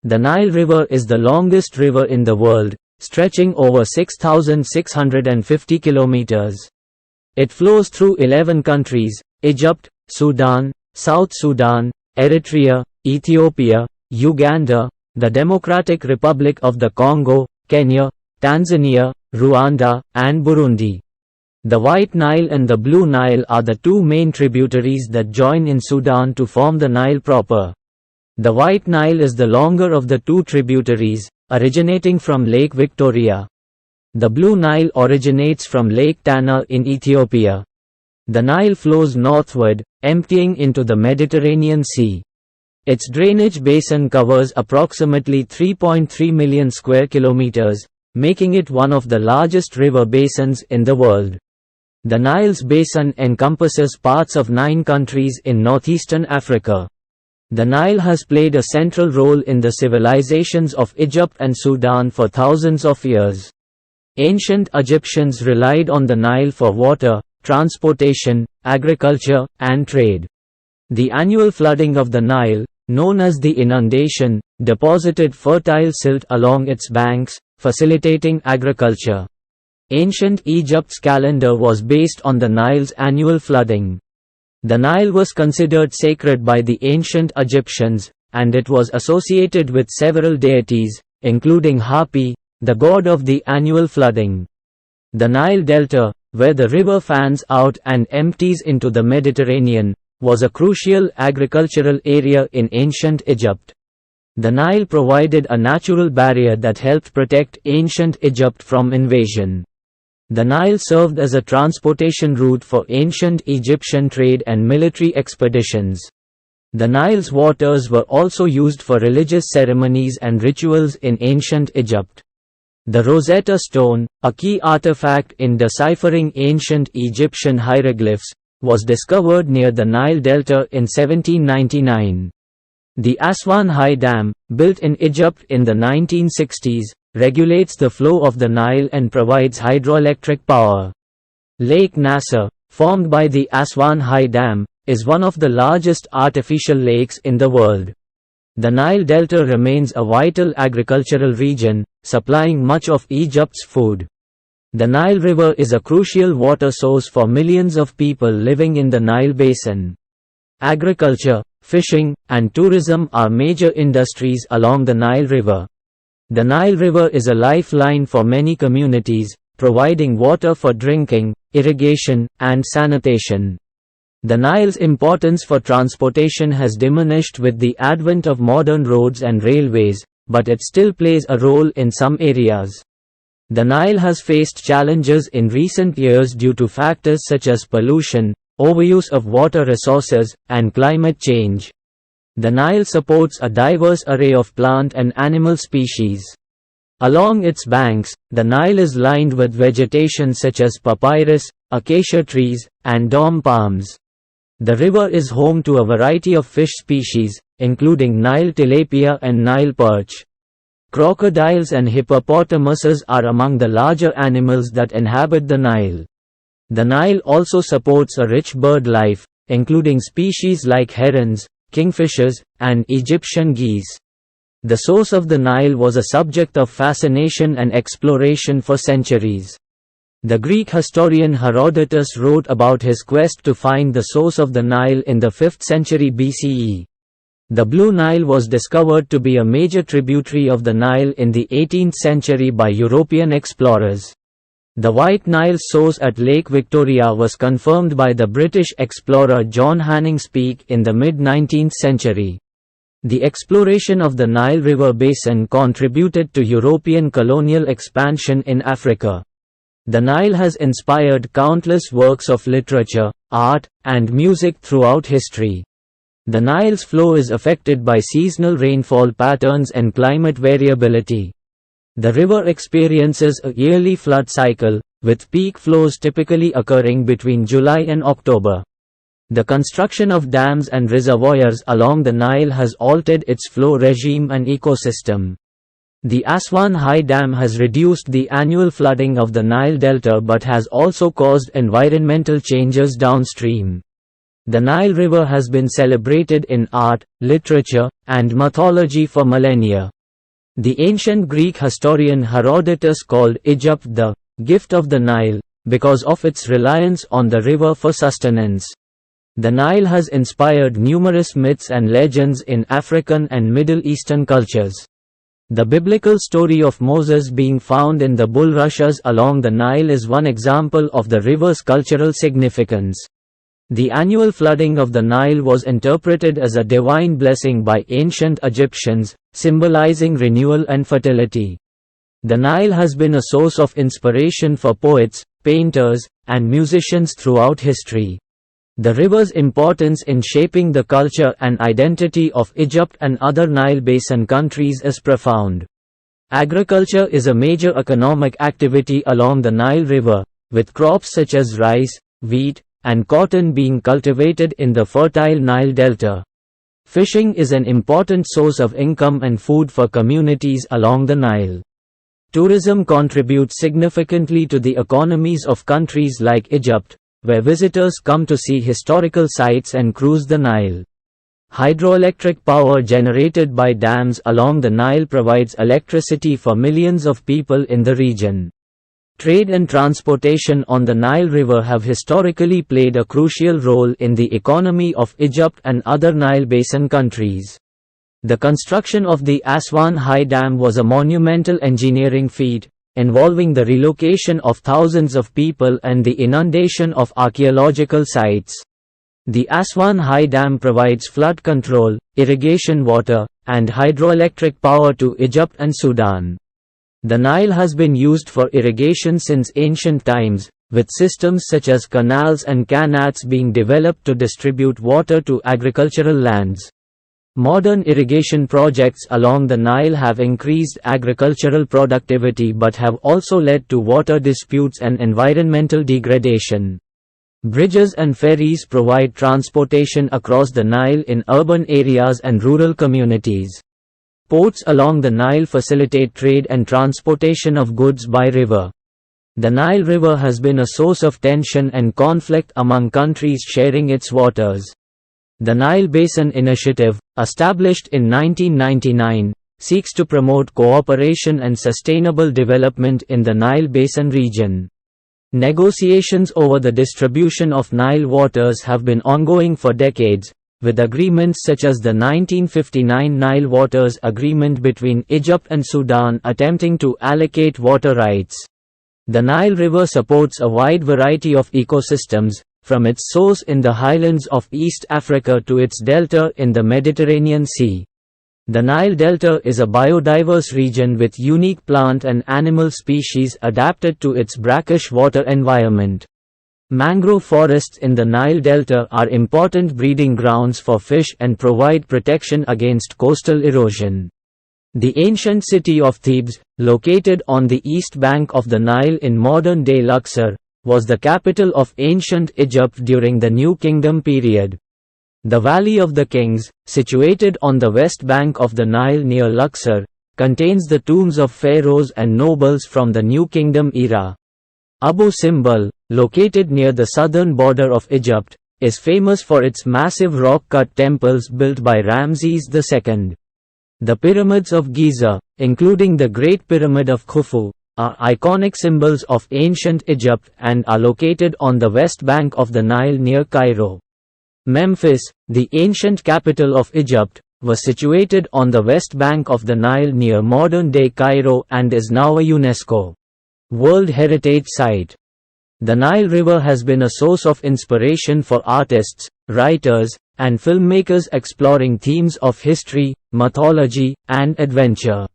The Nile River is the longest river in the world, stretching over 6,650 kilometers. It flows through 11 countries: Egypt, Sudan, South Sudan, Eritrea, Ethiopia, Uganda, the Democratic Republic of the Congo, Kenya, Tanzania, Rwanda, and Burundi. The White Nile and the Blue Nile are the two main tributaries that join in Sudan to form the Nile proper. The White Nile is the longer of the two tributaries, originating from Lake Victoria. The Blue Nile originates from Lake Tana in Ethiopia. The Nile flows northward, emptying into the Mediterranean Sea. Its drainage basin covers approximately 3.3 million square kilometers, making it one of the largest river basins in the world. The Nile's basin encompasses parts of 9 countries in northeastern Africa. The Nile has played a central role in the civilizations of Egypt and Sudan for thousands of years. Ancient Egyptians relied on the Nile for water, transportation, agriculture, and trade. The annual flooding of the Nile, known as the inundation, deposited fertile silt along its banks, facilitating agriculture. Ancient Egypt's calendar was based on the Nile's annual flooding. The Nile was considered sacred by the ancient Egyptians, and it was associated with several deities, including Hapi, the god of the annual flooding. The Nile Delta, where the river fans out and empties into the Mediterranean, was a crucial agricultural area in ancient Egypt. The Nile provided a natural barrier that helped protect ancient Egypt from invasion. The Nile served as a transportation route for ancient Egyptian trade and military expeditions. The Nile's waters were also used for religious ceremonies and rituals in ancient Egypt. The Rosetta Stone, a key artifact in deciphering ancient Egyptian hieroglyphs, was discovered near the Nile Delta in 1799. The Aswan High Dam, built in Egypt in the 1960s, regulates the flow of the Nile and provides hydroelectric power. Lake Nasser, formed by the Aswan High Dam, is one of the largest artificial lakes in the world. The Nile Delta remains a vital agricultural region, supplying much of Egypt's food. The Nile River is a crucial water source for millions of people living in the Nile Basin. Agriculture, fishing, and tourism are major industries along the Nile River. The Nile River is a lifeline for many communities, providing water for drinking, irrigation, and sanitation. The Nile's importance for transportation has diminished with the advent of modern roads and railways, but it still plays a role in some areas. The Nile has faced challenges in recent years due to factors such as pollution, overuse of water resources, and climate change. The Nile supports a diverse array of plant and animal species. Along its banks, the Nile is lined with vegetation such as papyrus, acacia trees, and dom palms. The river is home to a variety of fish species, including Nile tilapia and Nile perch. Crocodiles and hippopotamuses are among the larger animals that inhabit the Nile. The Nile also supports a rich bird life, including species like herons, kingfishers, and Egyptian geese. The source of the Nile was a subject of fascination and exploration for centuries. The Greek historian Herodotus wrote about his quest to find the source of the Nile in the 5th century BCE. The Blue Nile was discovered to be a major tributary of the Nile in the 18th century by European explorers. The White Nile's source at Lake Victoria was confirmed by the British explorer John Hanning Speke in the mid-19th century. The exploration of the Nile River basin contributed to European colonial expansion in Africa. The Nile has inspired countless works of literature, art, and music throughout history. The Nile's flow is affected by seasonal rainfall patterns and climate variability. The river experiences a yearly flood cycle, with peak flows typically occurring between July and October. The construction of dams and reservoirs along the Nile has altered its flow regime and ecosystem. The Aswan High Dam has reduced the annual flooding of the Nile Delta but has also caused environmental changes downstream. The Nile River has been celebrated in art, literature, and mythology for millennia. The ancient Greek historian Herodotus called Egypt the gift of the Nile, because of its reliance on the river for sustenance. The Nile has inspired numerous myths and legends in African and Middle Eastern cultures. The biblical story of Moses being found in the bulrushes along the Nile is one example of the river's cultural significance. The annual flooding of the Nile was interpreted as a divine blessing by ancient Egyptians, symbolizing renewal and fertility. The Nile has been a source of inspiration for poets, painters, and musicians throughout history. The river's importance in shaping the culture and identity of Egypt and other Nile Basin countries is profound. Agriculture is a major economic activity along the Nile River, with crops such as rice, wheat, and cotton being cultivated in the fertile Nile Delta. Fishing is an important source of income and food for communities along the Nile. Tourism contributes significantly to the economies of countries like Egypt, where visitors come to see historical sites and cruise the Nile. Hydroelectric power generated by dams along the Nile provides electricity for millions of people in the region. Trade and transportation on the Nile River have historically played a crucial role in the economy of Egypt and other Nile Basin countries. The construction of the Aswan High Dam was a monumental engineering feat, involving the relocation of thousands of people and the inundation of archaeological sites. The Aswan High Dam provides flood control, irrigation water, and hydroelectric power to Egypt and Sudan. The Nile has been used for irrigation since ancient times, with systems such as canals and canats being developed to distribute water to agricultural lands. Modern irrigation projects along the Nile have increased agricultural productivity but have also led to water disputes and environmental degradation. Bridges and ferries provide transportation across the Nile in urban areas and rural communities. Ports along the Nile facilitate trade and transportation of goods by river. The Nile River has been a source of tension and conflict among countries sharing its waters. The Nile Basin Initiative, established in 1999, seeks to promote cooperation and sustainable development in the Nile Basin region. Negotiations over the distribution of Nile waters have been ongoing for decades, with agreements such as the 1959 Nile Waters Agreement between Egypt and Sudan attempting to allocate water rights. The Nile River supports a wide variety of ecosystems, from its source in the highlands of East Africa to its delta in the Mediterranean Sea. The Nile Delta is a biodiverse region with unique plant and animal species adapted to its brackish water environment. Mangrove forests in the Nile Delta are important breeding grounds for fish and provide protection against coastal erosion. The ancient city of Thebes, located on the east bank of the Nile in modern-day Luxor, was the capital of ancient Egypt during the New Kingdom period. The Valley of the Kings, situated on the west bank of the Nile near Luxor, contains the tombs of pharaohs and nobles from the New Kingdom era. Abu Simbel, located near the southern border of Egypt, is famous for its massive rock-cut temples built by Ramses II. The pyramids of Giza, including the Great Pyramid of Khufu, are iconic symbols of ancient Egypt and are located on the west bank of the Nile near Cairo. Memphis, the ancient capital of Egypt, was situated on the west bank of the Nile near modern-day Cairo and is now a UNESCO World Heritage Site. The Nile River has been a source of inspiration for artists, writers, and filmmakers exploring themes of history, mythology, and adventure.